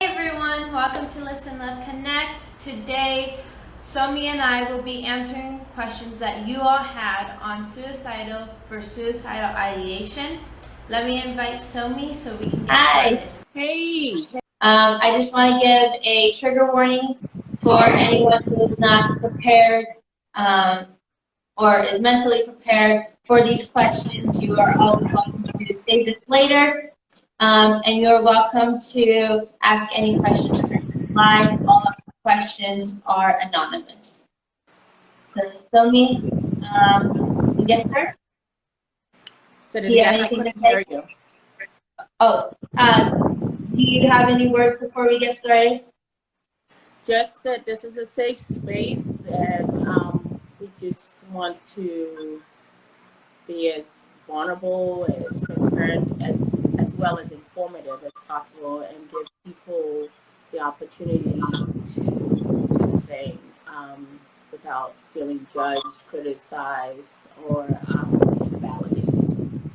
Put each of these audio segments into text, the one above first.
Hey everyone, welcome to Listen, Love, Connect. Today, Somi and I will be answering questions that you all had on suicidal ideation. Let me invite Somi so we can get started. Hey. I just want to give a trigger warning for anyone who is not prepared or is mentally prepared for these questions. You are always welcome to save this later, and you're welcome to ask any questions live. All of the questions are anonymous. So, Somi, you get started? So Do you have anything to say? you. Oh, do you have any words before we get started? Just that this is a safe space, and we just want to be as vulnerable, as transparent, as well as informative as possible, and give people the opportunity to do the same without feeling judged, criticized, or invalidated.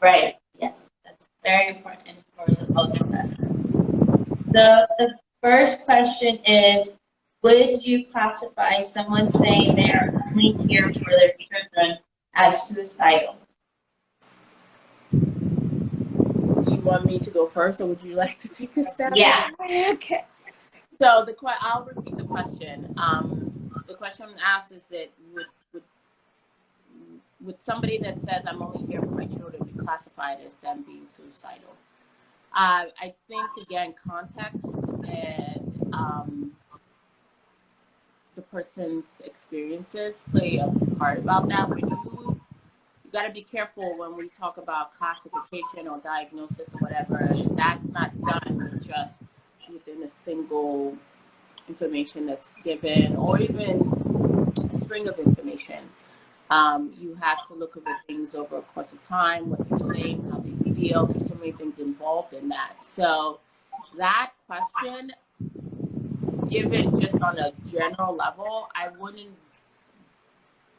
Right. Yes, that's very important for the both of us. So the first question is, would you classify someone saying they are only here for their children as suicidal? Do you want me to go first, or would you like to take a step? Yeah. Okay. So I'll repeat the question. The question asked is that would somebody that says I'm only here for my children be classified as them being suicidal? I think again context and the person's experiences play a part about that. When you got to be careful when we talk about classification or diagnosis or whatever. That's not done just within a single information that's given or even a string of information. You have to look over things over a course of time, what they're saying, how they feel. There's so many things involved in that. So that question, given just on a general level, I wouldn't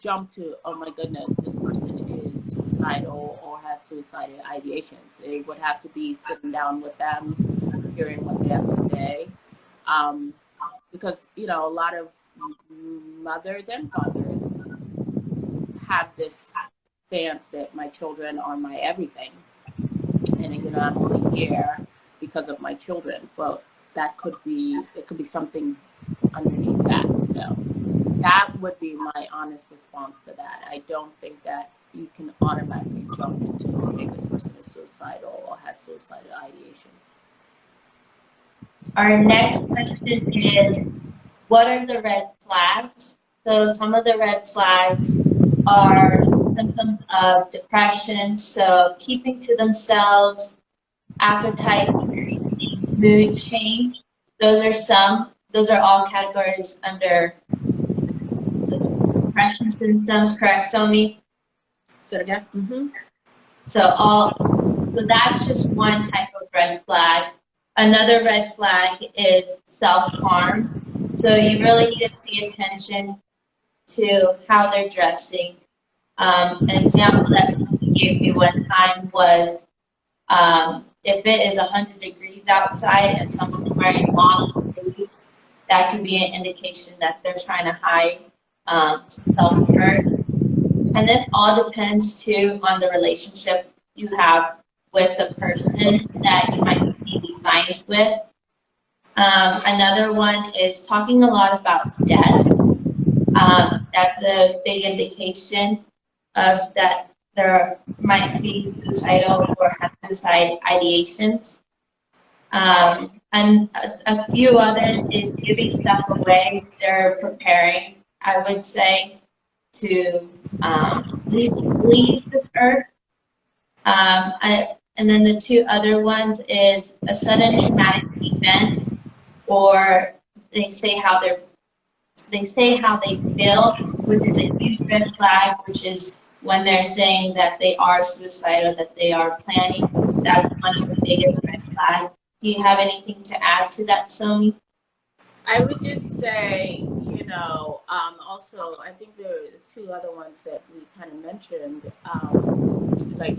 jump to, oh my goodness, this person is suicidal or has suicidal ideations. It would have to be sitting down with them, hearing what they have to say. Because, a lot of mothers and fathers have this stance that my children are my everything. And, I'm only here because of my children. But it could be something underneath that. So that would be my honest response to that. I don't think that you can automatically jump into, okay, this person is suicidal or has suicidal ideations. Our next question is, what are the red flags? So some of the red flags are symptoms of depression, so keeping to themselves, appetite, mood change. Those are all categories under depression symptoms, correct, Somi? Say it again? Mm-hmm. So that's just one type of red flag. Another red flag is self-harm. So you really need to pay attention to how they're dressing. An example that we gave me one time was if it is 100 degrees outside and someone's wearing long sleeves, that could be an indication that they're trying to hide self-hurt. And this all depends too on the relationship you have with the person that you might be seeing signs with. Another one is talking a lot about death. That's a big indication of that there might be suicidal or have suicide ideations. And a few others is giving stuff away. They're preparing, I would say, to leave this earth. And then the two other ones is a sudden traumatic event, or they say how they feel, which is a huge red flag, which is when they're saying that they are suicidal, that they are planning. That's one of the biggest red flags. Do you have anything to add to that, Somi? I would just say, also, I think there are two other ones that we kind of mentioned, like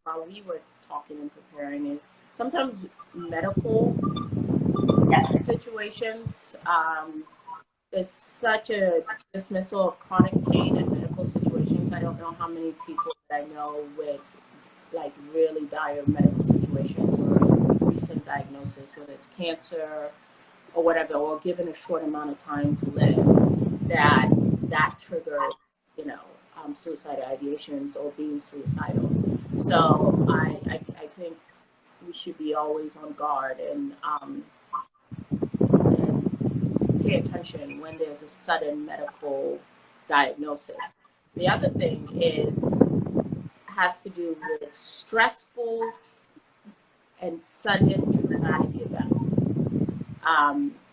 while we were talking and preparing, is sometimes medical Yes. situations. There's such a dismissal of chronic pain in medical situations. I don't know how many people that I know with like really dire medical situations or recent diagnosis, whether it's cancer or whatever, or given a short amount of time to live, that triggers, you know, suicidal ideations or being suicidal. So I think we should be always on guard and pay attention when there's a sudden medical diagnosis. The other thing has to do with stressful and sudden traumatic events.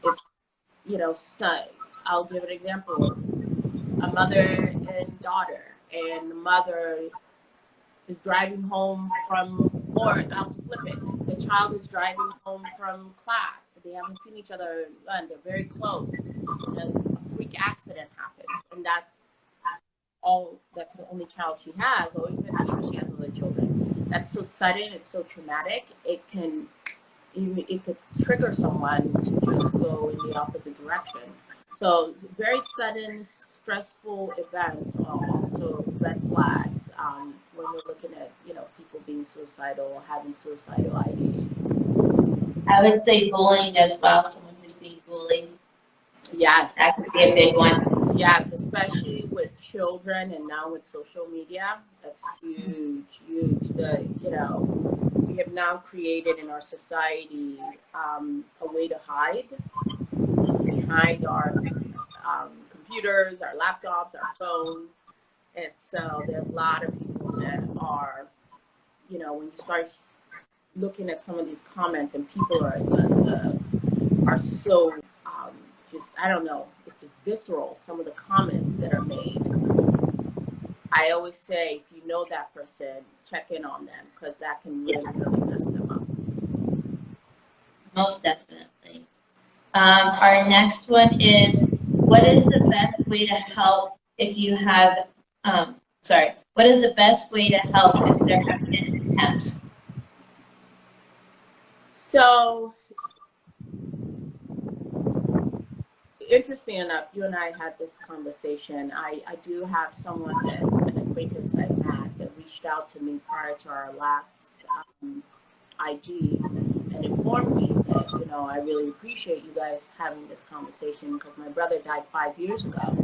If you know, I'll give an example: a mother and daughter, and the mother is driving home from, or I'll flip it: the child is driving home from class. They haven't seen each other, and they're very close. And a freak accident happens, and that's the only child she has, or even if she has other children. That's so sudden, it's so traumatic, it could trigger someone to just go in the opposite direction. So very sudden, stressful events are also red flags when we're looking at, you know, people being suicidal or having suicidal ideations. I would say bullying as well, someone who's being bullied. Yes. That could be a big one. Yes, especially with children and now with social media. That's huge, huge. You know, we have now created in our society a way to hide behind our computers, our laptops, our phones. And so there are a lot of people that are, you know, when you start looking at some of these comments, and people are so just, I don't know, it's visceral, some of the comments that are made. I always say, if you know that person, check in on them, because that can really, really mess them up. Most definitely. Our next one is, what is the best way to help if you have, what is the best way to help if there have been attempts? So, interesting enough, you and I had this conversation. I do have someone an acquaintance I've had that reached out to me prior to our last IG and informed me that, you know, I really appreciate you guys having this conversation, because my brother died 5 years ago.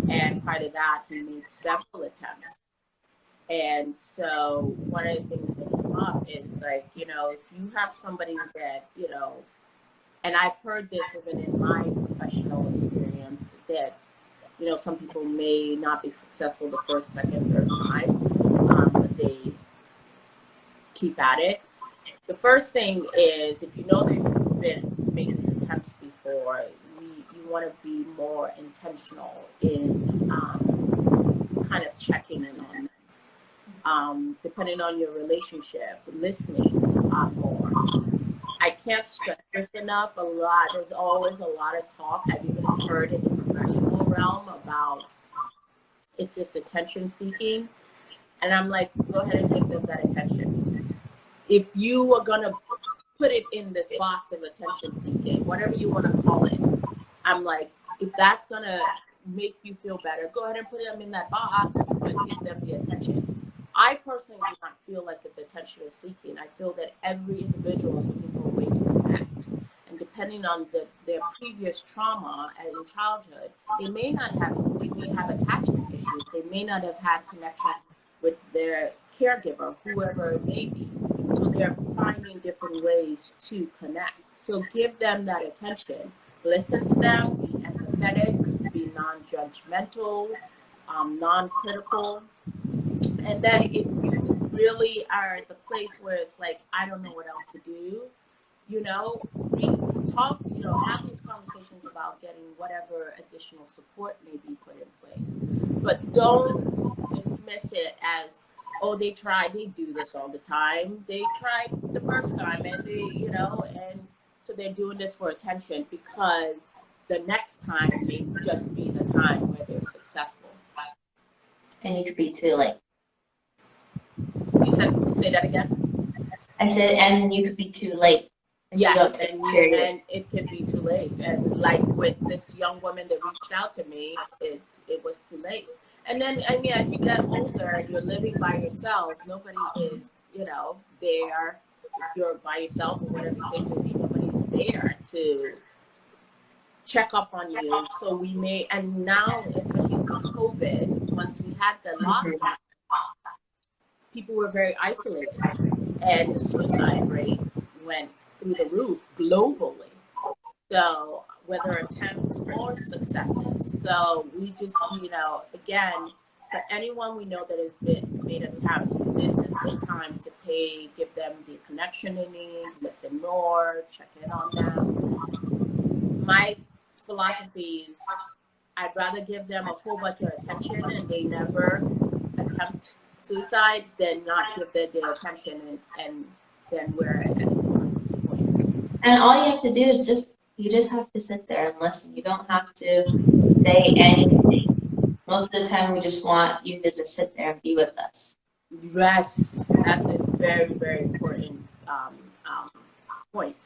And prior to that, he made several attempts. And so one of the things that came up is like, you know, if you have somebody that, you know, and I've heard this even in my professional experience, that, you know, some people may not be successful the first, second, third time, but they keep at it. The first thing is, if you know they've been making these attempts before, you want to be more intentional in kind of checking in on them. Depending on your relationship, listening more. I can't stress this enough. There's always a lot of talk. I've even heard in the professional realm about it's just attention seeking. And I'm like, go ahead and give them that attention. If you are going to put it in this box of attention seeking, whatever you want to call it, I'm like, if that's going to make you feel better, go ahead and put them in that box, but give them the attention. I personally do not feel like it's attention seeking. I feel that every individual is looking for a way to connect. And depending on their previous trauma in childhood, they may have attachment issues. They may not have had connection with their caregiver, whoever it may be. So they're finding different ways to connect. So give them that attention. Listen to them, be empathetic, be non-judgmental, non-critical. And then if you really are at the place where it's like, I don't know what else to do, you know, have these conversations about getting whatever additional support may be put in place. But don't dismiss it as, oh, they do this all the time. They tried the first time and and so they're doing this for attention, because the next time may just be the time where they're successful. And it could be too late. You said, say that again? I said, and you could be too late if you don't Yes, take care of it. and it could be too late. And like with this young woman that reached out to me, it was too late. And then I mean, as you get older and you're living by yourself, nobody is, there. If you're by yourself or whatever the case may be, nobody's there to check up on you. So we may, and now especially with COVID, once we had the lockdown, people were very isolated, and the suicide rate went through the roof globally. So whether attempts or successes. So we just, again, for anyone we know that has been made attempts, this is the time to give them the connection they need, listen more, check in on them. My philosophy is I'd rather give them a whole bunch of attention and they never attempt suicide than not give them their attention and then we're at a different point. And all you have to do is you just have to sit there and listen. You don't have to say anything. Most of the time, we just want you to just sit there and be with us. Yes, that's a very, very important point.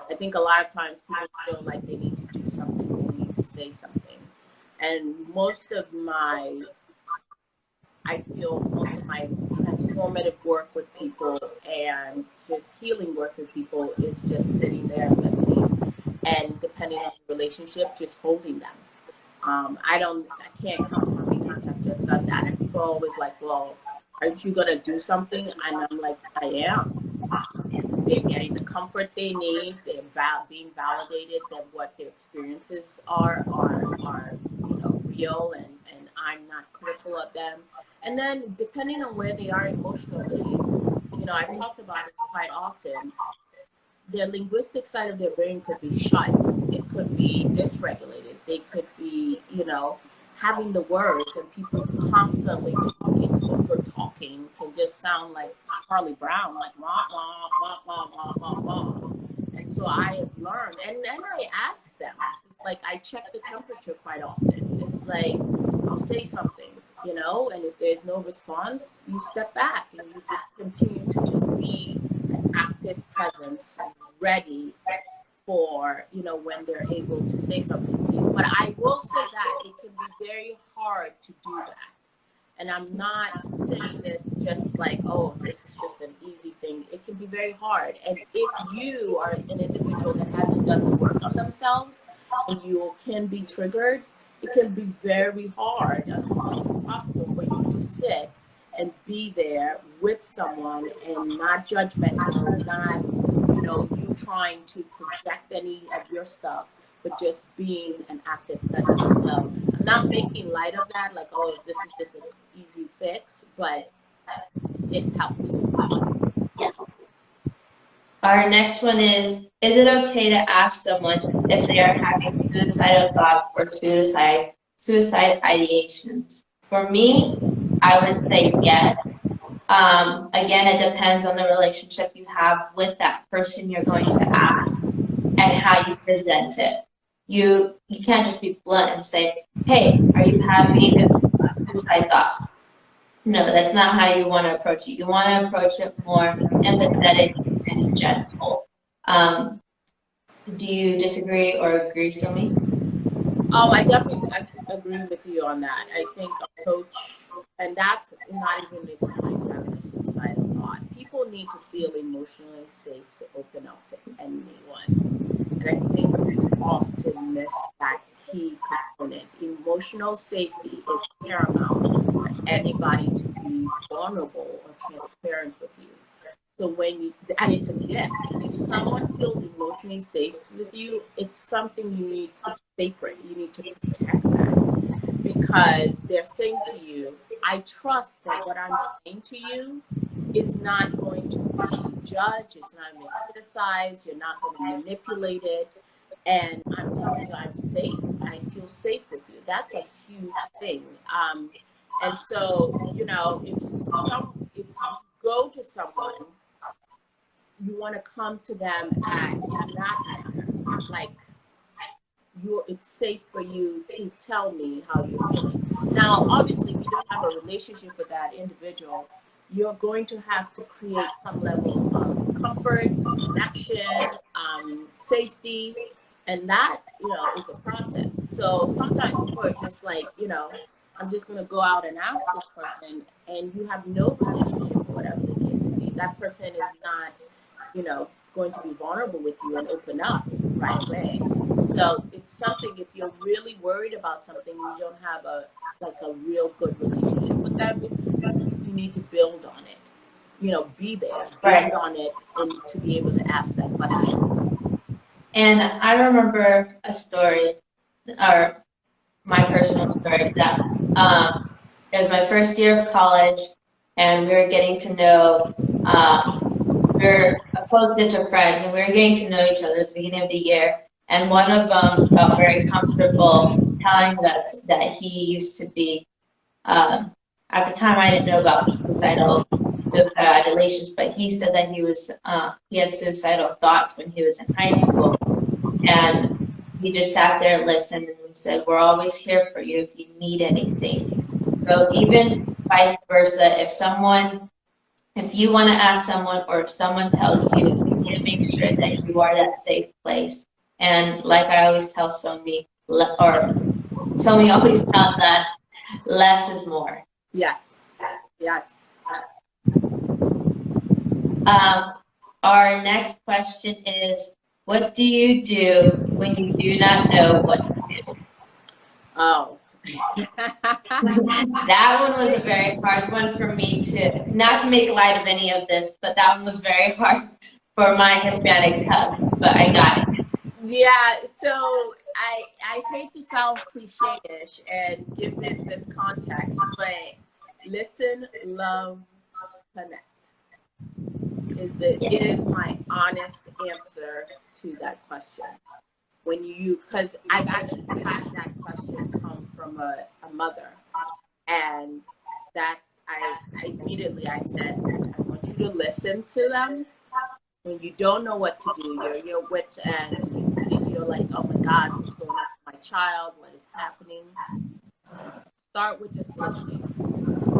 I think a lot of times people feel like they need to do something, they need to say something. And I feel most of my transformative work with people and just healing work with people is just sitting there and listening, and depending on the relationship, just holding them. I can't count how many times I've just done that, and people are always like, well, aren't you gonna do something? And I'm like, I am. They're getting the comfort they need. They're being validated that what their experiences are real, and I'm not critical of them. And then depending on where they are emotionally, I've talked about it quite often. Their linguistic side of their brain could be shut. It could be dysregulated. They could be, having the words, and people constantly talking over talking can just sound like Charlie Brown, like wah, wah, wah, wah, wah, wah, wah. And so I have learned, and then I ask them. It's like I check the temperature quite often. It's like I'll say something, and if there's no response, you step back and you just continue to just be an active presence, ready for, when they're able to say something to you. But I will say that it can be very hard to do that. And I'm not saying this just like, oh, this is just an easy thing. It can be very hard. And if you are an individual that hasn't done the work on themselves and you can be triggered, it can be very hard and almost impossible for you to sit and be there with someone and not judgmental, not, you trying to project any of your stuff, but just being an active presence. So I'm not making light of that, like, oh, this is just an easy fix, but it helps. Yeah. Our next one is it okay to ask someone if they are having suicidal thoughts or suicide ideations? For me, I would say yes. Again, it depends on the relationship you have with that person you're going to ask and how you present it. You can't just be blunt and say, hey, are you having suicide thoughts? No, that's not how you want to approach it. You want to approach it more empathetic and gentle. Do you disagree or agree, Somi? Oh, I definitely agree with you on that. I think approach, and that's not even if somebody's having a suicidal thought. People need to feel emotionally safe to open up to anyone. And I think we often miss that key component. Emotional safety is paramount for anybody to be vulnerable or transparent with you. So and it's a gift. If someone feels emotionally safe with you, it's something you need to, it's sacred. You need to protect that because they're saying to you, I trust that what I'm saying to you is not going to be judged, it's not going to be criticized, you're not going to manipulate it. And I'm telling you, I'm safe. I feel safe with you. That's a huge thing. And so, if you go to someone, you want to come to them in that manner, like it's safe for you to tell me how you're feeling. Now, obviously, if you don't have a relationship with that individual, you're going to have to create some level of comfort, connection, safety, and that, is a process. So sometimes people are just like, I'm just going to go out and ask this person, and you have no relationship or whatever the case may be. That person is not, going to be vulnerable with you and open up right away. So it's something, if you're really worried about something, you don't have a real good relationship with them, you need to build on it. Be there, Right. build on it, and to be able to ask that question. And I remember a story, or my personal story, that it was my first year of college, and we were getting to know, we were a close knit of friends, and we were getting to know each other at the beginning of the year. And one of them felt very comfortable telling us that he used to be, at the time I didn't know about suicidal ideations, but he said that he had suicidal thoughts when he was in high school. And he just sat there and listened, and we said, we're always here for you if you need anything. So even vice versa, if you want to ask someone, or if someone tells you, you need to make sure that you are that safe place. And like I always tell Somi, or Somi always tells us, less is more. Yes. Our next question is, what do you do when you do not know what to do? Oh. That one was a very hard one for me not to make light of any of this, but that one was very hard for my Hispanic cousin, but I got it. Yeah, so I hate to sound cliche-ish and give it this context, but listen, love, connect is my honest answer to that question. Because I've actually had that question come from a mother, and that I immediately said, I want you to listen to them. When you don't know what to do, you're with, and you're like, oh my God, what's going on with my child? What is happening? Start with just listening.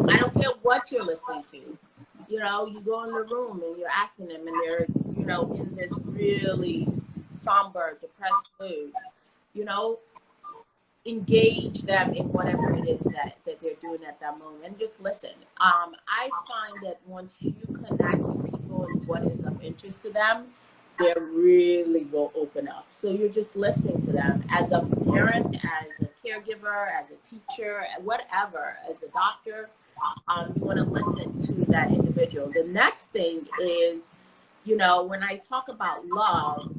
I don't care what you're listening to. You go in the room and you're asking them, and they're, in this really somber, depressed mood. Engage them in whatever it is that they're doing at that moment, and just listen. I find that once you connect with people and what is of interest to them, they really will open up. So you're just listening to them as a parent, as a caregiver, as a teacher, whatever, as a doctor. You want to listen to that individual. The next thing is, when I talk about love,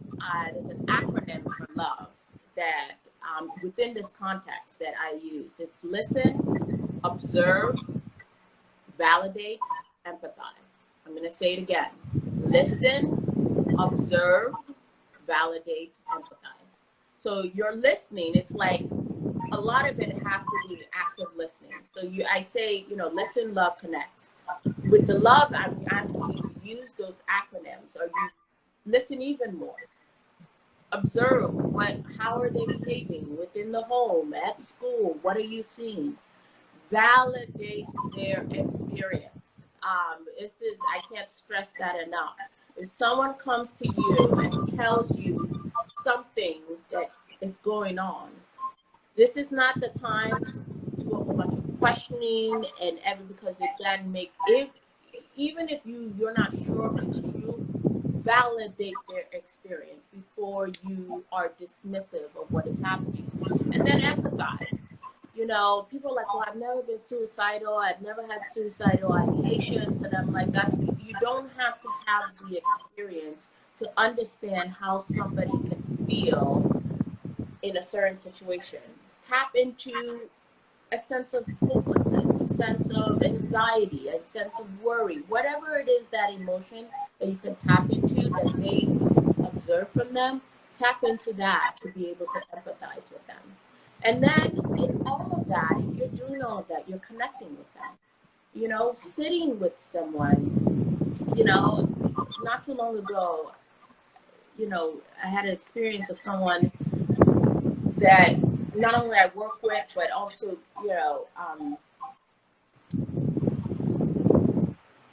there's an acronym for love that within this context that I use. It's listen, observe, validate, empathize. I'm going to say it again. Listen, observe, validate, empathize. So you're listening. It's like a lot of it has to be active listening. So I say, listen, love, connect. With the love, I'm asking you to use those acronyms, or you listen even more. Observe how are they behaving within the home, at school, what are you seeing? Validate their experience. I can't stress that enough. If someone comes to you and tells you something that is going on, this is not the time to do a whole bunch of questioning because it then even if you're not sure if it's true, validate their experience before you are dismissive of what is happening. And then empathize. People are like, well, I've never been suicidal. I've never had suicidal ideations. And I'm like, you don't have to have the experience to understand how somebody can feel in a certain situation. Tap into a sense of hopelessness, a sense of anxiety, a sense of worry, whatever it is, that emotion that you can tap into, that they observe from them, tap into that to be able to empathize with them. And then in all of that, if you're doing all of that, you're connecting with them. Sitting with someone, not too long ago, I had an experience of someone that not only I work with, but also,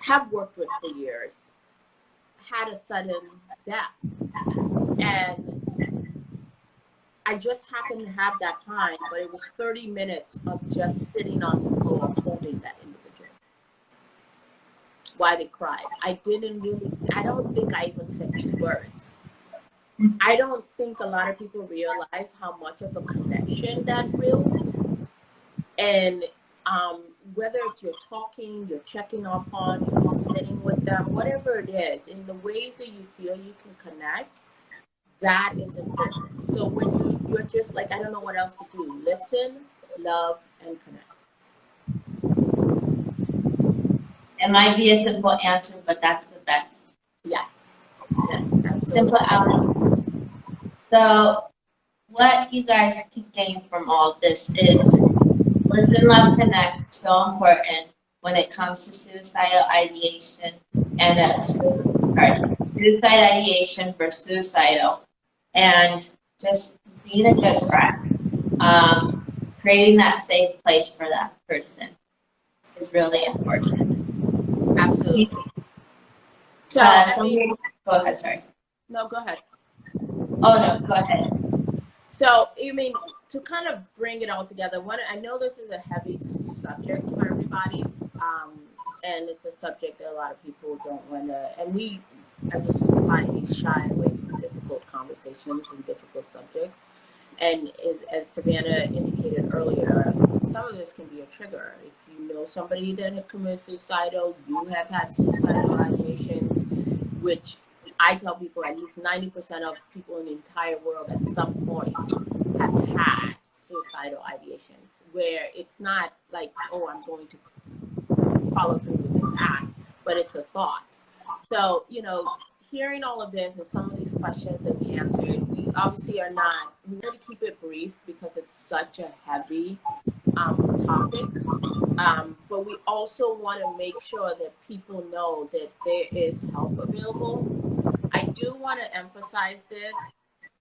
have worked with for years had a sudden death. And I just happened to have that time, but it was 30 minutes of just sitting on the floor holding that individual while they cried. I don't think I even said 2 words. I don't think a lot of people realize how much of a connection that builds. And whether it's you're talking, you're checking up on, you're just sitting with them, whatever it is, in the ways that you feel you can connect, that is important. So when you're just like, I don't know what else to do, listen, love, and connect. It might be a simple answer, but that's the best. Yes, absolutely. Simple outcome. So what you guys can gain from all this is listen, love, connect, so important when it comes to suicidal ideation and suicide ideation for suicidal, and just being a good friend, creating that safe place for that person is really important. Absolutely. So, go ahead, sorry. No, go ahead. Oh, no, go ahead. So, you mean, to kind of bring it all together, I know this is a heavy subject for everybody, and it's a subject that a lot of people don't want to, and we, as a society, shy away from difficult conversations and difficult subjects. And as Savannah indicated earlier, some of this can be a trigger. If you know somebody that had committed suicidal, you have had suicidal ideations, which I tell people at least 90% of people in the entire world at some point have had suicidal ideations, where it's not like, oh, I'm going to follow through with this act, but it's a thought. So, hearing all of this and some of these questions that we answered, we obviously we want to keep it brief because it's such a heavy topic, but we also want to make sure that people know that there is help available. I do want to emphasize this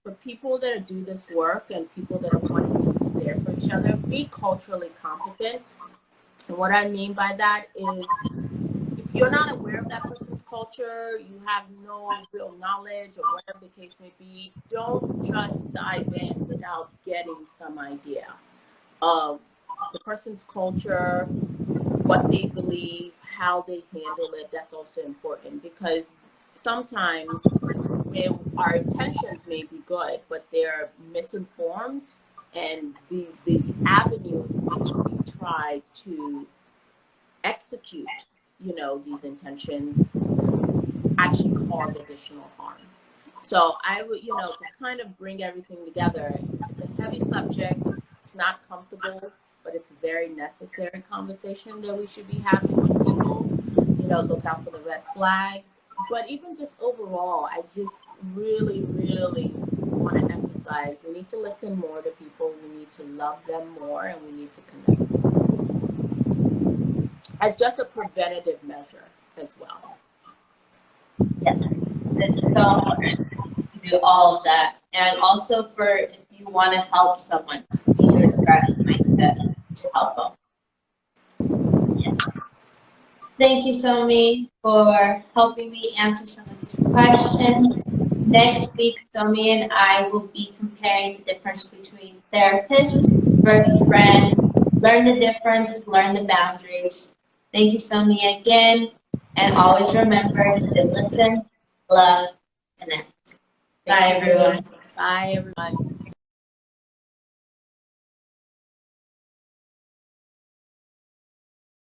for people that do this work and people that want to be there for each other, be culturally competent. And what I mean by that is, if you're not aware of that person's culture, you have no real knowledge or whatever the case may be, don't just dive in without getting some idea of the person's culture, what they believe, how they handle it. That's also important, because sometimes our intentions may be good, but they're misinformed, and the avenue in which we try to execute these intentions actually cause additional harm. So I would, to kind of bring everything together, it's a heavy subject, it's not comfortable, but it's a very necessary conversation that we should be having with people. Look out for the red flags. But even just overall, I just really, really want to emphasize, we need to listen more to people, we need to love them more, and we need to connect with them as just a preventative measure as well. Yes, it's so important to do all of that. And also if you want to help someone, to be in the correct mindset to help them. Yeah. Thank you, Somi, for helping me answer some of these questions. Next week, Somi and I will be comparing the difference between therapist versus friend. Learn the difference, learn the boundaries. Thank you, Somi, again. And always remember to listen, love, connect. Bye, everyone. Bye, everyone.